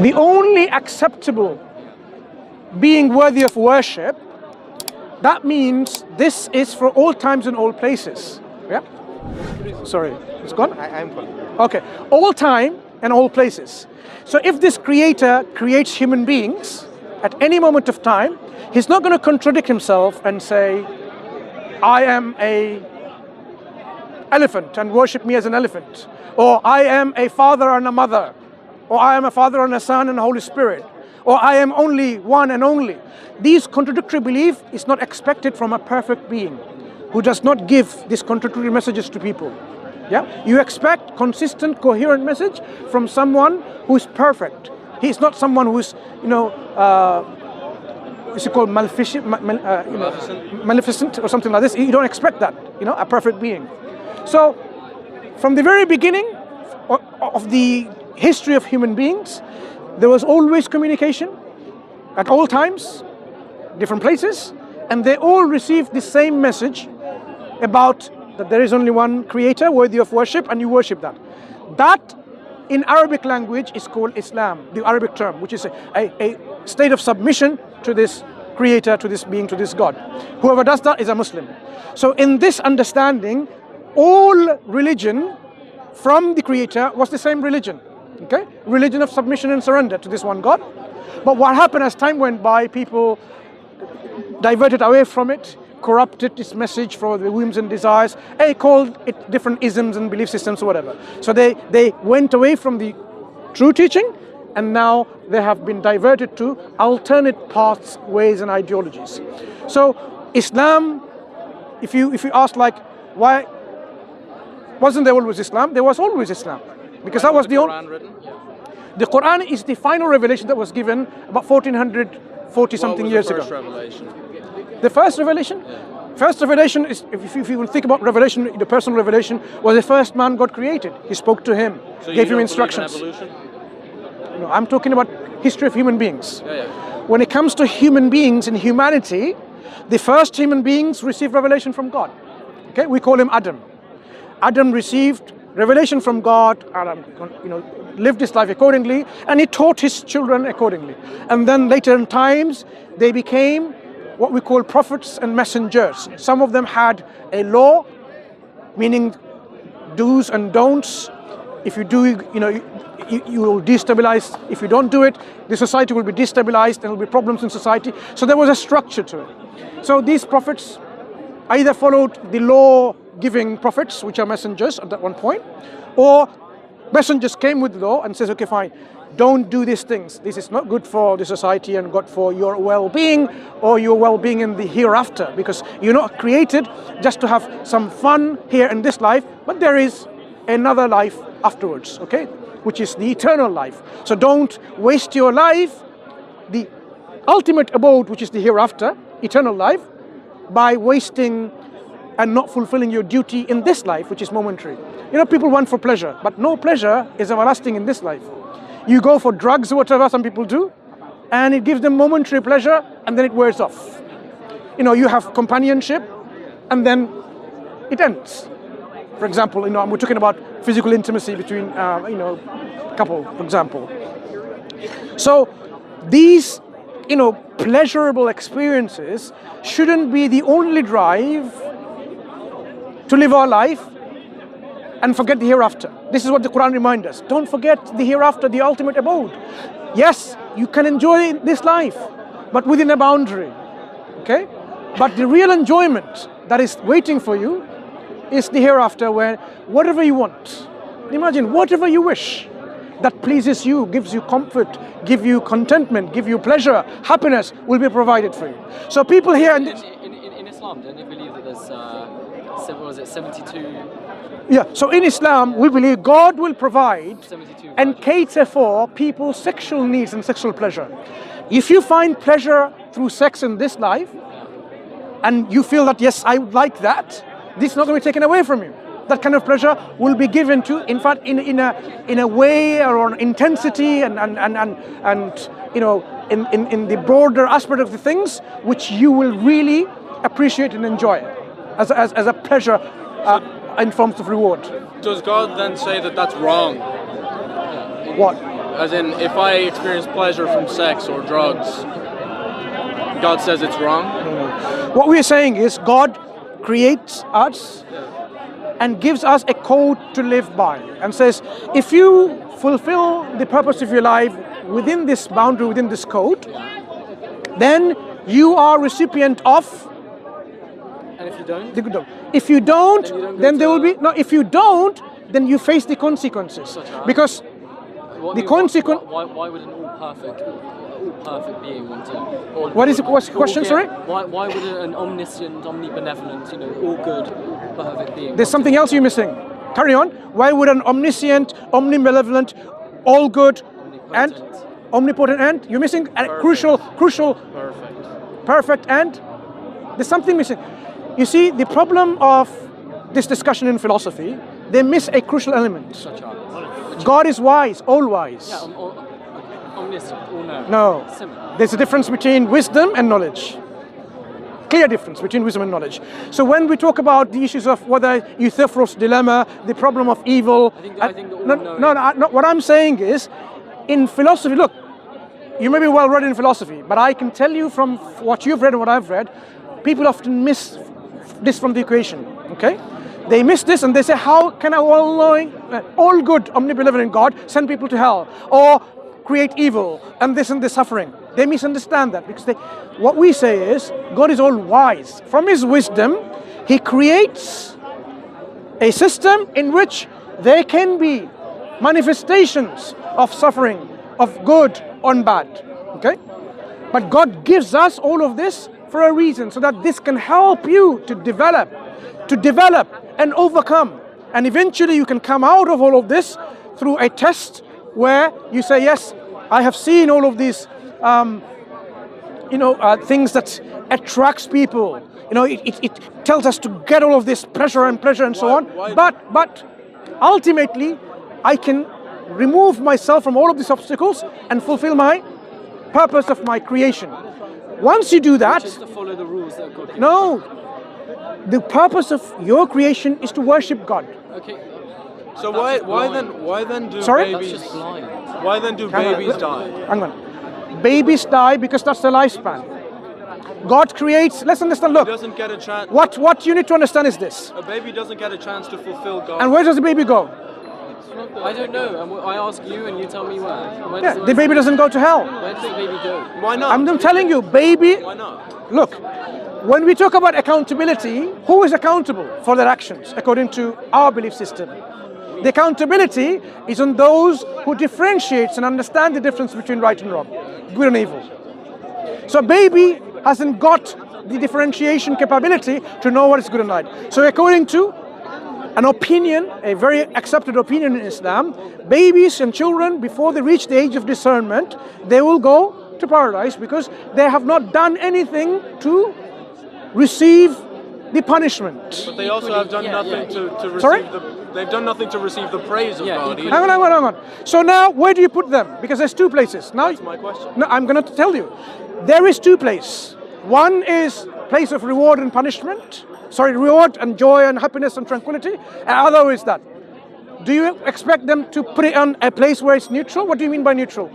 the only acceptable being worthy of worship, that means this is for all times and all places. Yeah? Sorry, it's gone? I'm calling. Okay, all time and all places. So if this creator creates human beings at any moment of time, he's not going to contradict himself and say, I am a elephant and worship me as an elephant, or I am a father and a mother, or I am a father and a son and a Holy Spirit, or I am only one and only. These contradictory belief is not expected from a perfect being who does not give these contradictory messages to people. Yeah, you expect consistent, coherent message from someone who is perfect. He's not someone who's, what's it called, maleficent or something like this. You don't expect that, a perfect being. So, from the very beginning of the history of human beings, there was always communication at all times, different places, and they all received the same message about that there is only one creator worthy of worship, and you worship that. That, in Arabic language, is called Islam, the Arabic term, which is a state of submission to this creator, to this being, to this God. Whoever does that is a Muslim. So in this understanding, all religion from the creator was the same religion. Okay? Religion of submission and surrender to this one God. But what happened as time went by, people diverted away from it, corrupted its message for the whims and desires, and called it different isms and belief systems or whatever. So they went away from the true teaching, and now they have been diverted to alternate paths, ways and ideologies. So Islam, if you ask like, why wasn't there always Islam? There was always Islam. Because that was the only... The Quran is the final revelation that was given about 1440 something years ago. The first revelation? Yeah. First revelation is, if you will think about revelation, the personal revelation was the first man God created. He spoke to him, so gave him instructions. No, I'm talking about history of human beings. Yeah. When it comes to human beings in humanity, the first human beings received revelation from God. Okay, we call him Adam. Adam received revelation from God, Adam, lived his life accordingly, and he taught his children accordingly. And then later in times, they became what we call prophets and messengers. Some of them had a law, meaning do's and don'ts. If you do, you will destabilize. If you don't do it, the society will be destabilized and there will be problems in society. So there was a structure to it. So these prophets either followed the law-giving prophets, which are messengers at that one point, or messengers came with law and says, okay, fine, don't do these things. This is not good for the society and good for your well-being or your well-being in the hereafter, because you're not created just to have some fun here in this life, but there is another life afterwards, okay, which is the eternal life. So don't waste your life, the ultimate abode, which is the hereafter, eternal life, by wasting and not fulfilling your duty in this life, which is momentary. People want for pleasure, but no pleasure is everlasting in this life. You go for drugs or whatever some people do, and it gives them momentary pleasure, and then it wears off. You have companionship, and then it ends. For example, we're talking about physical intimacy between, couple, for example. So these, pleasurable experiences shouldn't be the only drive to live our life and forget the hereafter. This is what the Quran reminds us. Don't forget the hereafter, the ultimate abode. Yes, you can enjoy this life, but within a boundary, okay? But the real enjoyment that is waiting for you is the hereafter, where whatever you want, imagine whatever you wish, that pleases you, gives you comfort, give you contentment, give you pleasure, happiness will be provided for you. So people here... In Islam, don't you believe that there's, 72... Yeah, so in Islam, we believe God will provide and cater for people's sexual needs and sexual pleasure. If you find pleasure through sex in this life, and you feel that, yes, I would like that, this is not going to be taken away from you. That kind of pleasure will be given to, in fact, in a way or an intensity and in the broader aspect of the things which you will really appreciate and enjoy as a pleasure in forms of reward. Does God then say that that's wrong? What? As in, if I experience pleasure from sex or drugs, God says it's wrong? What we're saying is God creates us and gives us a code to live by and says, if you fulfill the purpose of your life within this boundary, within this code, then you are recipient of. And if you don't? If you don't, then there will be, no, if you don't, then you face the consequences. Because the consequence. Why would an all-perfect being want to? What is the question, sorry? Why would an omniscient, omnibenevolent, all good, perfect being? There's something else you're missing. Carry on. Why would an omniscient, omnibenevolent, all good, and omnipotent and you're missing a crucial. Perfect and there's something missing. You see, the problem of this discussion in philosophy, they miss a crucial element. God is wise, all wise. Yeah, omniscient, all knowing. No, Similar. there's a difference between wisdom and knowledge. Clear difference between wisdom and knowledge. So when we talk about the issues of whether Euthyphros' dilemma, the problem of evil, I think no, what I'm saying is, in philosophy, look, you may be well read in philosophy, but I can tell you from what you've read and what I've read, people often miss this from the equation, okay? They miss this and they say, how can a all-knowing, all good, omnibenevolent God send people to hell? Or create evil and this suffering? They misunderstand that because what we say is, God is all wise. From his wisdom, he creates a system in which there can be manifestations of suffering, of good on bad, okay? But God gives us all of this for a reason, so that this can help you to develop and overcome. And eventually you can come out of all of this through a test where you say, yes, I have seen all of these things that attracts people. It tells us to get all of this pleasure and so on. But ultimately, I can remove myself from all of these obstacles and fulfill my purpose of my creation. Once you do that, just to follow the rules that God gives. No, the purpose of your creation is to worship God. Okay. So why then do Sorry? babies? That's just blind. Why then do babies die? Hang on. Babies die because that's their lifespan. God creates. Let's understand. Look, He doesn't get a chance. what you need to understand is this. A baby doesn't get a chance to fulfill God. And where does the baby go? I don't know. I ask you, and you tell me where. Yeah, the baby doesn't go to hell. Where does the baby go? Why not? I'm telling you, baby. Why not? Look, when we talk about accountability, who is accountable for their actions according to our belief system? The accountability is on those who differentiates and understand the difference between right and wrong, good and evil. So baby hasn't got the differentiation capability to know what is good and right. So according to an opinion, a very accepted opinion in Islam, babies and children, before they reach the age of discernment, they will go to paradise because they have not done anything to receive the punishment. But they also have done nothing to receive Sorry? They've done nothing to receive the praise of God. equally. either. Hang on. So now, where do you put them? Because there's two places. Now, That's my question. No, I'm going to tell you. There is two places. One is place of reward and punishment. Sorry, reward and joy and happiness and tranquility. And other is that. Do you expect them to put it on a place where it's neutral? What do you mean by neutral?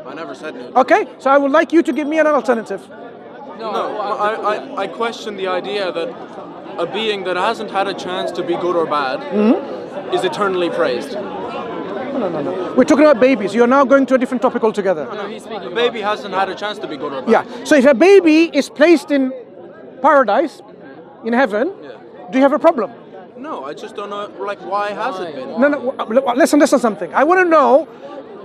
I never said that. Okay, so I would like you to give me an alternative. No, I question the idea that a being that hasn't had a chance to be good or bad is eternally praised. No. We're talking about babies. You're now going to a different topic altogether. No, he's speaking A baby hasn't had a chance to be good or bad. Yeah, so if a baby is placed in paradise, in heaven, do you have a problem? No, I just don't know, why has it been? No, let's understand something. I want to know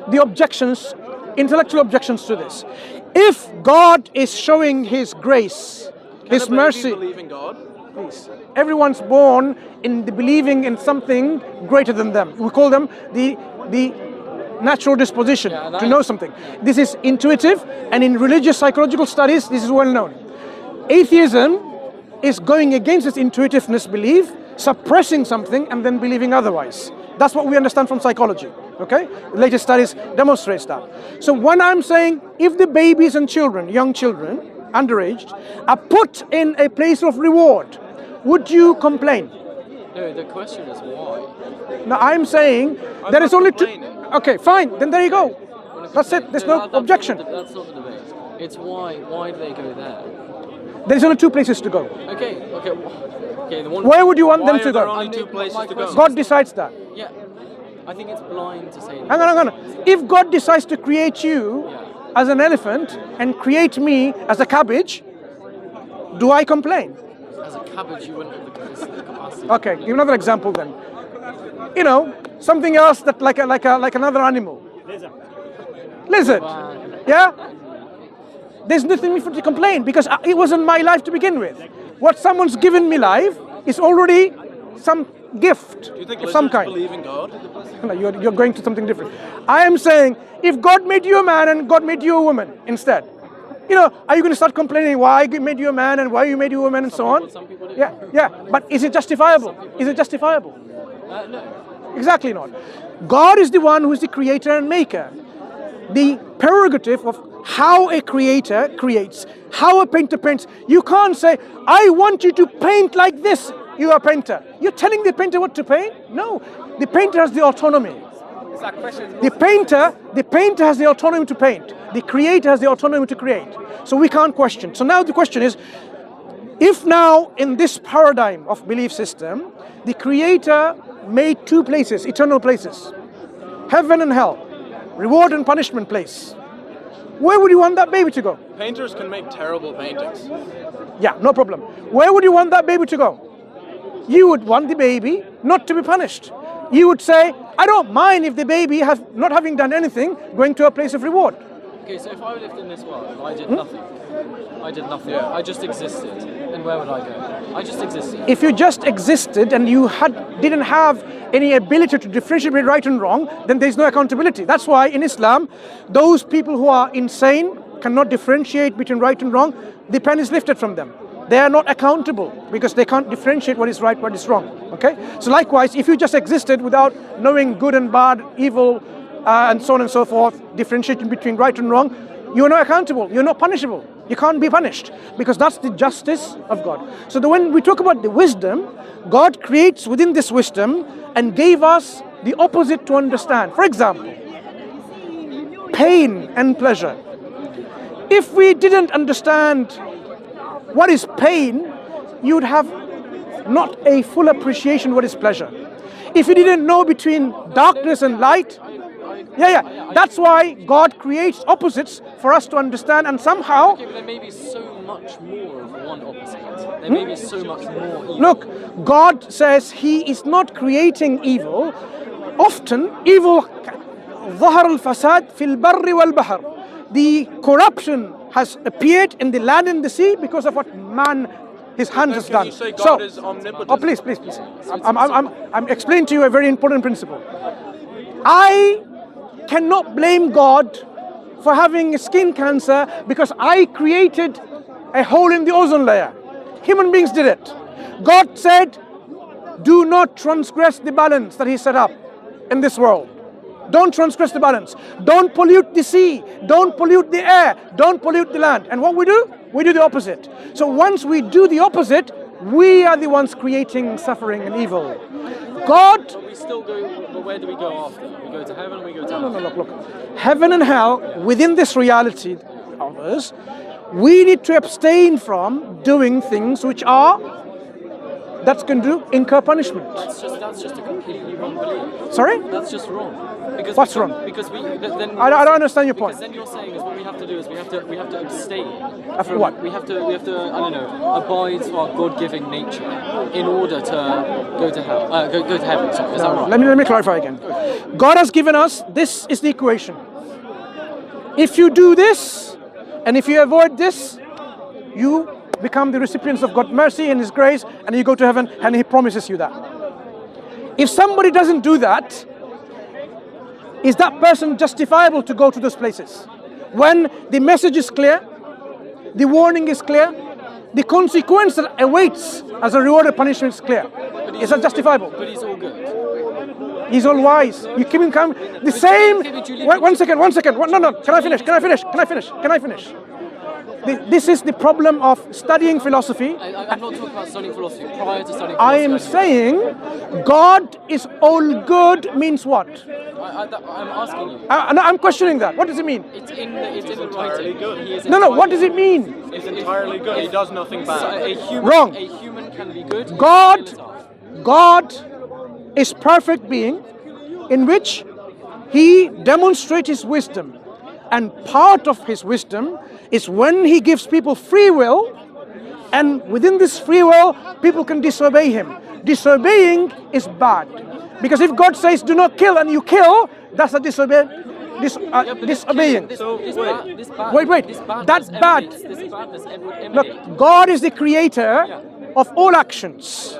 the objections, intellectual objections to this. If God is showing His grace, His Can a baby mercy, believe in God? please. Everyone's born in the believing in something greater than them. We call them the natural disposition to know something. This is intuitive, and in religious psychological studies, this is well known. Atheism is going against its intuitiveness belief, suppressing something and then believing otherwise. That's what we understand from psychology, okay? The latest studies demonstrates that. So when I'm saying, if the babies and children, young children, underaged, are put in a place of reward, would you complain? No, the question is why. Now I'm saying there is only two. Okay, fine, then there you go. want to That's it. There's no objection. That's not the debate. It's why do they go there? There's only two places to go. Okay. The one. Where would you want them Why to are there go? only two places to go? God decides that. Yeah. I think it's blind to say that. Hang on. If God decides to create you as an elephant and create me as a cabbage, do I complain? As a cabbage, you wouldn't have the capacity. Okay, give another example then. You know, something else that like another animal. Lizard. Yeah? There's nothing for to complain because it wasn't my life to begin with. What someone's given me life is already some gift Do you think of some lizards kind. believe in God? No, you're going to something different. I am saying, if God made you a man and God made you a woman instead, you know, are you going to start complaining why I made you a man and why you made you a woman and so on? Some people do. Yeah. But is it justifiable? Is it justifiable? No. Exactly not. God is the one who is the creator and maker. The prerogative of how a creator creates, how a painter paints. You can't say, I want you to paint like this, you are a painter. You're telling the painter what to paint? No. The painter has the autonomy. The painter has the autonomy to paint. The creator has the autonomy to create. So we can't question. So now the question is, if now in this paradigm of belief system, the creator made two places, eternal places, heaven and hell, reward and punishment place, where would you want that baby to go? Painters can make terrible paintings. Yeah, no problem. Where would you want that baby to go? You would want the baby not to be punished. You would say, I don't mind if the baby has not having done anything, going to a place of reward. Okay, so if I lived in this world and I did nothing, I just existed, and where would I go? I just existed. If you just existed and you didn't have any ability to differentiate between right and wrong, then there's no accountability. That's why in Islam, those people who are insane, cannot differentiate between right and wrong, the pen is lifted from them. They are not accountable because they can't differentiate what is right, what is wrong. Okay? So likewise, if you just existed without knowing good and bad, evil, and so on and so forth, differentiating between right and wrong, you are not accountable, you're not punishable. You can't be punished because that's the justice of God. So when we talk about the wisdom, God creates within this wisdom and gave us the opposite to understand. For example, pain and pleasure. If we didn't understand what is pain, you'd have not a full appreciation what is pleasure. If you didn't know between darkness and light, that's why God creates opposites for us to understand, and somehow... Okay, but there may be so much more of one opposite. There may be so much more evil. Look, God says He is not creating evil. Often, evil... ظهر الفساد في البر والبحر. The corruption has appeared in the land and the sea because of what man, his hands has done. You say God is omnipotent? Oh, please. I'm explaining to you a very important principle. I cannot blame God for having skin cancer because I created a hole in the ozone layer. Human beings did it. God said, do not transgress the balance that He set up in this world. Don't transgress the balance. Don't pollute the sea. Don't pollute the air. Don't pollute the land. And what we do? We do the opposite. So once we do the opposite, we are the ones creating suffering and evil. God... But we still go, but where do we go after? We go to heaven and we go to hell? No, look. Heaven and hell, within this reality of us, we need to abstain from doing things which are... that's going to incur punishment. That's just a completely wrong belief. Sorry? That's just wrong. Because What's wrong? Because then I don't understand your point. Because then you're saying is what we have to do is we have to abstain. After what? We have to I don't know, abide to our God-given nature in order to go to hell. Go to heaven. Sorry, is that right? Let me clarify again. God has given us, this is the equation. If you do this and if you avoid this, you become the recipients of God's mercy and His grace, and you go to heaven, and He promises you that. If somebody doesn't do that, is that person justifiable to go to those places? When the message is clear, the warning is clear, the consequence that awaits as a reward or punishment is clear. Is that justifiable? But He's all good. He's all wise. You keep him calm. The same... One second. No. Can I finish? this is the problem of studying philosophy. I'm not talking about studying philosophy. Prior to studying I philosophy, am saying God is all good means what? I'm asking you. No, I'm questioning that. What does it mean? It's in the entirely writing. good. He is No, what does it entirely mean? He's entirely good. He does nothing good. bad. Wrong. A human can be good. God is perfect being in which he demonstrates his wisdom. And part of his wisdom is when he gives people free will, and within this free will, people can disobey him. Disobeying is bad. Because if God says, do not kill, and you kill, that's a disobeying. Wait. That's bad. Look, God is the creator of all actions.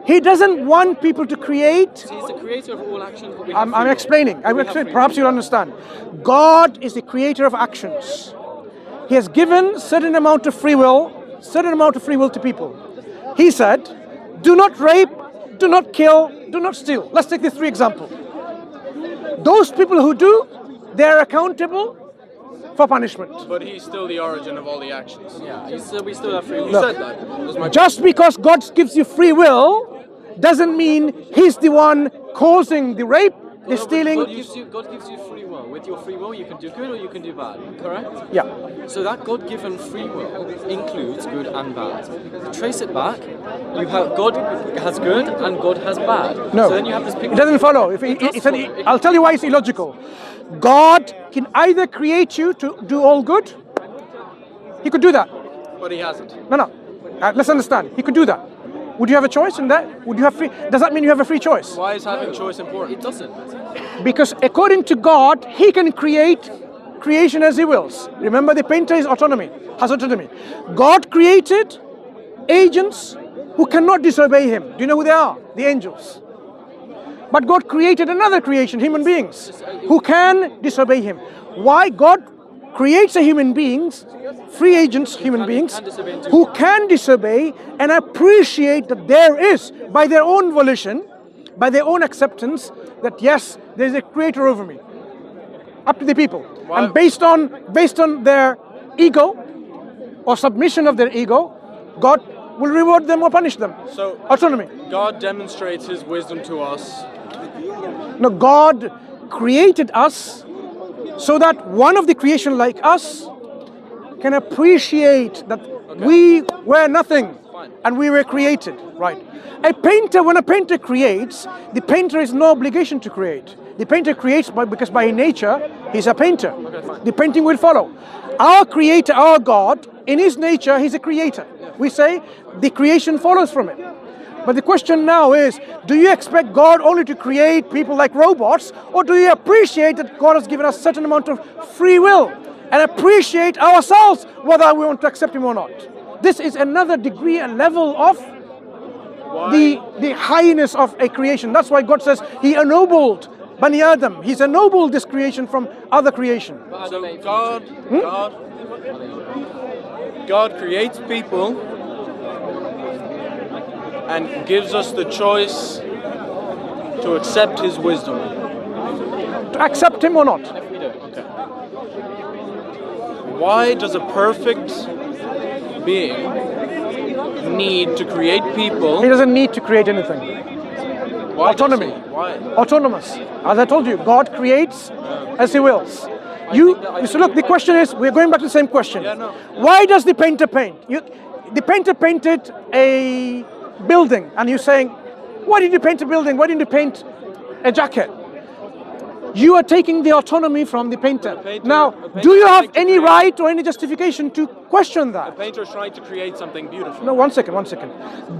He doesn't want people to create. He's the creator of all actions. I'm explaining. Perhaps you'll understand. God is the creator of actions. He has given certain amount of free will to people. He said, do not rape, do not kill, do not steal. Let's take these three examples. Those people who do, they're accountable for punishment. But he's still the origin of all the actions. Yeah, we still have free will. You said that. Just because God gives you free will doesn't mean he's the one causing the rape, the stealing. God gives you free will. With your free will, you can do good or you can do bad. Correct? Yeah. So that God-given free will includes good and bad. Trace it back. You have God has good and God has bad. No. So then you have this picture. It doesn't follow. I'll tell you why it's illogical. God can either create you to do all good. He could do that. But he hasn't. No. Let's understand. He could do that. Would you have a choice in that? Would you have free? Does that mean you have a free choice? Why is having choice important? It doesn't. Because according to God, he can create creation as he wills. Remember, the painter has autonomy. God created agents who cannot disobey him. Do you know who they are? The angels. But God created another creation, human beings, who can disobey him. Why? God creates a human beings, free agents, human beings, who can disobey and appreciate that there is, by their own volition, by their own acceptance, that yes, there is a creator over me. Up to the people. Why? And based on their ego or submission of their ego, God will reward them or punish them. So autonomy. God demonstrates his wisdom to us. No, God created us so that one of the creation like us can appreciate that we were nothing and we were created, right? When a painter creates, the painter has no obligation to create. The painter creates because by nature, he's a painter. The painting will follow. Our creator, our God, in his nature, he's a creator. We say the creation follows from it. But the question now is, do you expect God only to create people like robots, or do you appreciate that God has given us a certain amount of free will and appreciate ourselves whether we want to accept him or not? This is another degree and level of the highness of a creation. That's why God says he ennobled Bani Adam. He's ennobled this creation from other creation. So God creates people and gives us the choice to accept his wisdom. To accept him or not? We don't. Okay. Why does a perfect being need to create people? He doesn't need to create anything. Why autonomy. Why? Autonomous. As I told you, God creates as he wills. So look, the question is, we're going back to the same question. Yeah, no. Why does the painter paint? The painter painted a building, and you're saying, why did you paint a building? Why didn't you paint a jacket? You are taking the autonomy from the painter. Now, do you have any right or any justification to question that? The painter is trying to create something beautiful. No, one second.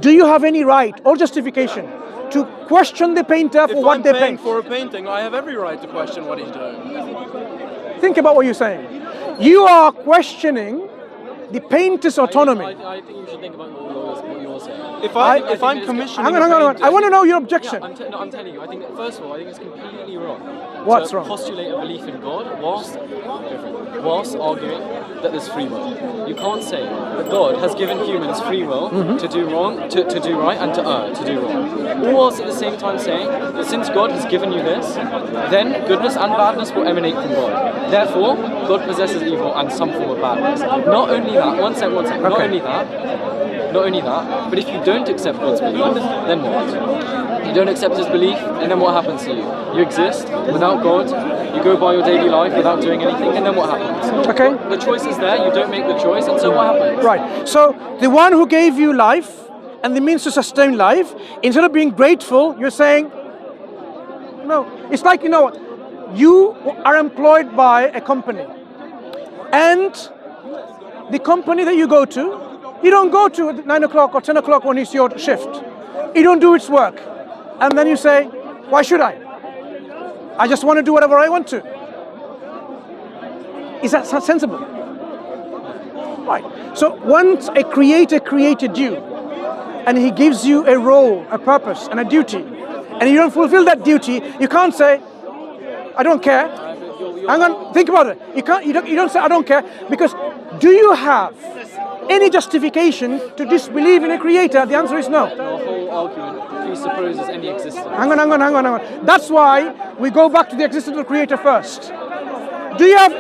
Do you have any right or justification to question the painter for what they paint? For a painting, I have every right to question what he's doing. Think about what you're saying. You are questioning the painter's autonomy. I think you should think about what you're saying. If I'm commissioning hang on. I want to know your objection. Yeah, I'm telling you. I think that, first of all, I think it's completely wrong. What's to wrong? Postulate a belief in God whilst arguing that there's free will. You can't say that God has given humans free will to do wrong, to do right, and to do wrong. Or whilst at the same time saying that since God has given you this, then goodness and badness will emanate from God. Therefore, God possesses evil and some form of badness. Not only that, one second. Okay. Not only that, but if you don't accept God's belief, then what? You don't accept his belief, and then what happens to you? You exist without God, you go by your daily life without doing anything, and then what happens? Okay. The choice is there, you don't make the choice, and so what happens? Right. So the one who gave you life and the means to sustain life, instead of being grateful, you're saying, no. It's like, you are employed by a company, and the company that you go to, you don't go to at 9 o'clock or 10 o'clock when it's your shift. You don't do its work. And then you say, why should I? I just want to do whatever I want to. Is that sensible? Right. So once a creator created you, and he gives you a role, a purpose, and a duty, and you don't fulfill that duty, you can't say, I don't care. Hang on, think about it. You don't say I don't care, because do you have any justification to disbelieve in a creator? The answer is no. Your whole argument presupposes any existence. Hang on. That's why we go back to the existence of the creator first. Do you have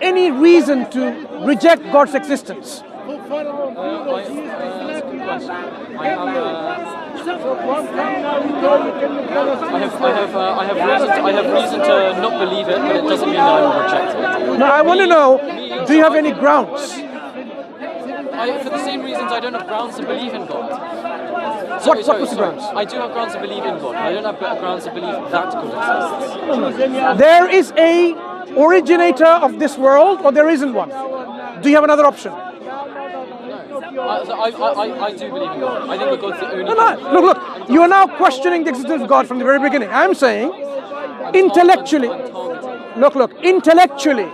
any reason to reject God's existence? I have reason to not believe it, but it doesn't mean that I will reject it. No, I want to know, do you have any grounds? For the same reasons I don't have grounds to believe in God. What was the grounds? I do have grounds to believe in God, but I don't have grounds to believe that God exists. There is a originator of this world, or there isn't one? Do you have another option? I do believe in God. I think that God's the only Look, you are now questioning the existence of God from the very beginning. I'm saying, intellectually, intellectually,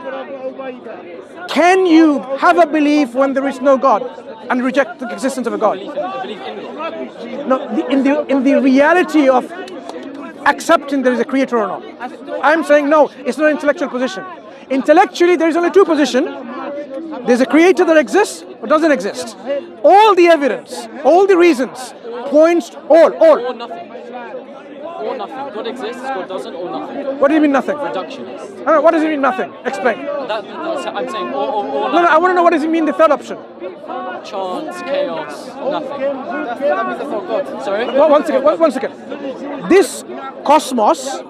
can you have a belief when there is no God and reject the existence of a God? believe in God. No, in the reality of accepting there is a creator or not. I'm saying no, it's not an intellectual position. Intellectually, there is only two positions. There's a creator that exists or doesn't exist. All the evidence, all the reasons points all. Or nothing. Or nothing. God exists, God doesn't, or nothing. What do you mean nothing? Reductionist. No, what does it mean nothing? Explain. I'm saying or No, I want to know what does it mean the third option. Chance, chaos, nothing. Sorry? One second. This cosmos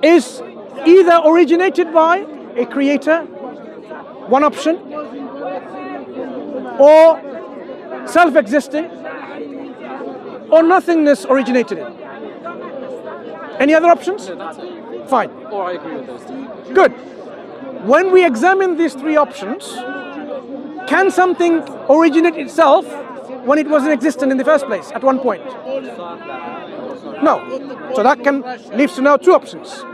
is either originated by a creator, one option, or self-existing, or nothingness originated in. Any other options? No, that's it. Fine. Or I agree with those two. Good. When we examine these three options, can something originate itself when it wasn't existent in the first place at one point? No. So that leaves to now two options.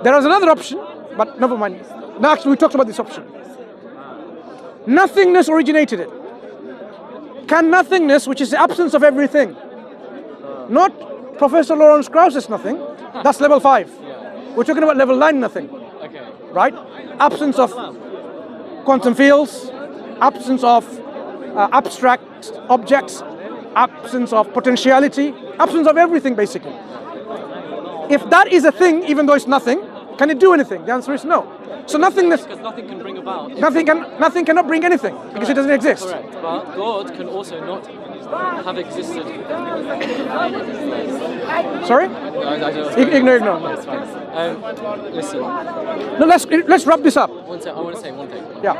There is another option, but never mind. Now actually we talked about this option. Nothingness originated it. Can nothingness, which is the absence of everything, not Professor Lawrence Krauss's nothing, that's level 5. We're talking about level 9 nothing. Okay. Right? Absence of quantum fields, absence of abstract objects, absence of potentiality, absence of everything basically. If that is a thing, even though it's nothing, can it do anything? The answer is no. So nothingness. Because nothing can bring about. Nothing cannot bring anything because it doesn't exist. Correct. But God can also not have existed. Sorry? Ignore. No, it's fine. Listen. No, let's wrap this up. One sec, I want to say one thing. Yeah.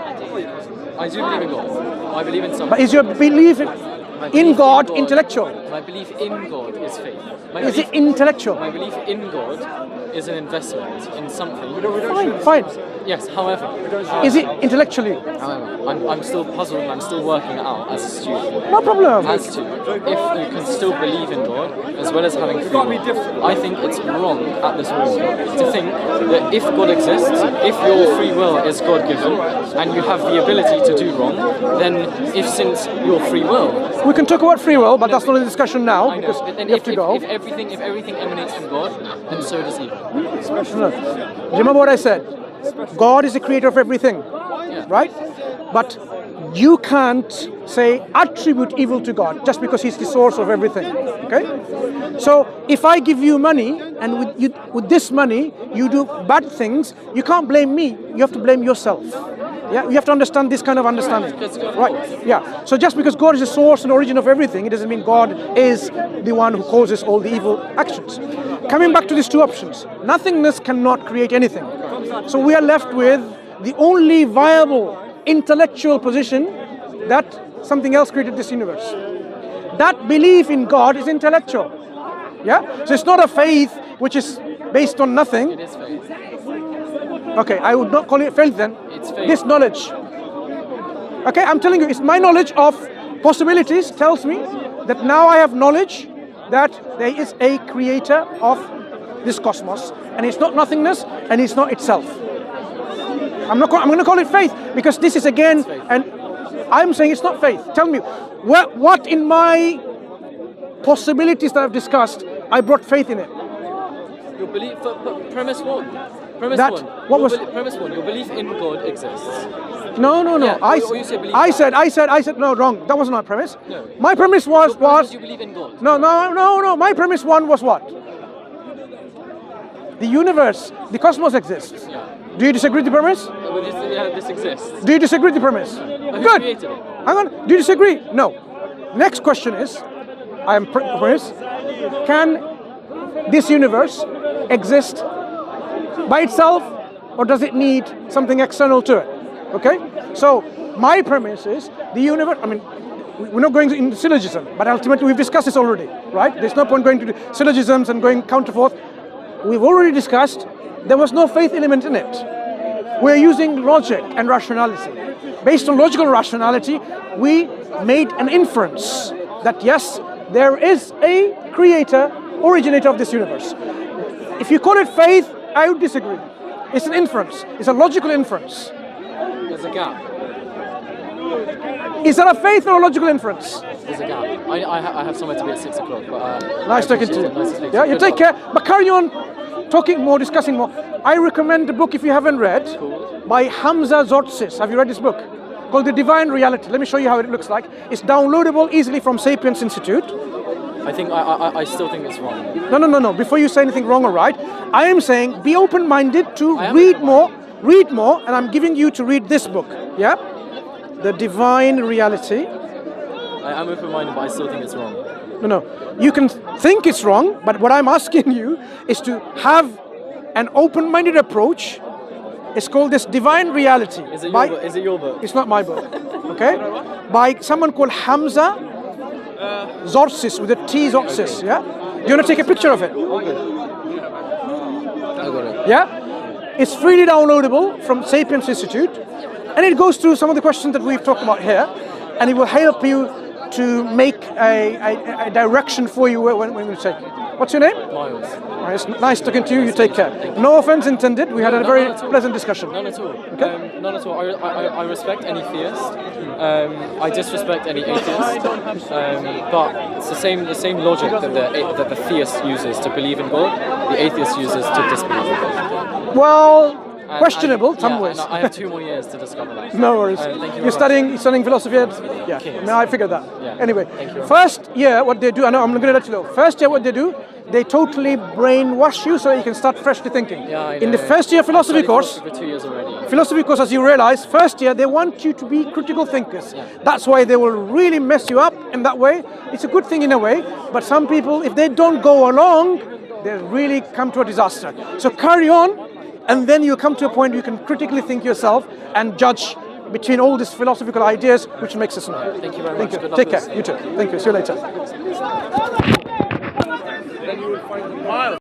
I do believe in God. I believe in something. But is your belief in God intellectual? My belief in God is faith. Is it intellectual? My belief in God is an investment in something. Fine. Yes, however. Is it intellectually? However, I'm still puzzled and I'm still working it out as a student. No problem. As to if you can still believe in God as well as having free will. I think it's wrong at this moment to think that if God exists, if your free will is God-given and you have the ability to do wrong, then since your free will. We can talk about free will, but that's not a discussion now because but then you have to go. If everything emanates from God, then so does evil. No. Remember what I said? God is the creator of everything, right? But you can't say attribute evil to God just because He's the source of everything. Okay? So if I give you money and with this money you do bad things, you can't blame me. You have to blame yourself. Yeah, you have to understand this kind of understanding, right? Yeah. So just because God is the source and origin of everything, it doesn't mean God is the one who causes all the evil actions. Coming back to these two options, nothingness cannot create anything. So we are left with the only viable intellectual position that something else created this universe. That belief in God is intellectual. Yeah. So it's not a faith which is based on nothing. It is faith. Okay, I would not call it faith then. It's faith. This knowledge. Okay, I'm telling you, it's my knowledge of possibilities tells me that now I have knowledge that there is a creator of this cosmos, and it's not nothingness, and it's not itself. I'm going to call it faith because this is again, and I'm saying it's not faith. Tell me, what in my possibilities that I've discussed, I brought faith in it. Your belief, premise one. Premise That- one. what was- Premise one. Your belief in God exists. No. Yeah, I or you say believe I that. said no, wrong. That wasn't my premise. No. My premise was You believe in God. no. My premise one was what? The universe, the cosmos exists. Yeah. Do you disagree with the premise? This exists. Do you disagree with the premise? Who Good. created it? Hang on. Do you disagree? No. Next question is, I am premise. Can this universe exist by itself, or does it need something external to it? Okay. So my premise is the universe. I mean, we're not going into syllogism, but ultimately we've discussed this already, right? There's no point going to syllogisms and going counter forth. We've already discussed there was no faith element in it. We're using logic and rationality. Based on logical rationality, we made an inference that yes, there is a creator, originator of this universe. If you call it faith, I would disagree. It's an inference. It's a logical inference. There's a gap. Is that a faith or a logical inference? There's a gap. I have somewhere to be at 6 o'clock, but Nice talking to you. Nice to speak to Yeah, you. you Good take luck. care. But carry on talking more, discussing more. I recommend the book if you haven't read by Hamza Zortzis. Have you read this book? Called The Divine Reality. Let me show you how it looks like. It's downloadable easily from Sapiens Institute. I think I still think it's wrong. No. Before you say anything wrong or right, I am saying be open-minded to I am read more, and I'm giving you to read this book. Yeah? The Divine Reality. I am open-minded, but I still think it's wrong. No. You can think it's wrong, but what I'm asking you is to have an open-minded approach. It's called this Divine Reality. Is it your book? It's not my book, okay? By someone called Hamza Zortzis, with a T Zortzis, yeah? Do you want to take a picture of it? I got it. Yeah? It's freely downloadable from Sapiens Institute, and it goes through some of the questions that we've talked about here, and it will help you to make a direction for you when you take. What's your name? Miles. It's nice talking to you. You take care. No offense intended. We had a very pleasant discussion. None at all. Okay. None at all. I respect any theist. I disrespect any atheist. But it's the same logic that the theist uses to believe in God, the atheist uses to disbelieve in God. Well, questionable, some yeah, ways. and I have 2 more years to discover that. No worries. Thank you very You're much. studying philosophy? Yeah. Okay. No, I figured that. Yeah. Anyway, Thank you very first year, what they do, I know I'm going to let you know. First year, what they do, they totally brainwash you so you can start freshly thinking. Yeah, I know. In the first year philosophy I've studied course, for 2 years already. philosophy course, as you realize, first year, they want you to be critical thinkers. Yeah. That's why they will really mess you up in that way. It's a good thing in a way, but some people, if they don't go along, they really come to a disaster. So carry on, and then you come to a point you can critically think yourself and judge between all these philosophical ideas, which makes us know. Thank you very much. Good luck Take with care. this. You too. Thank you. See you later.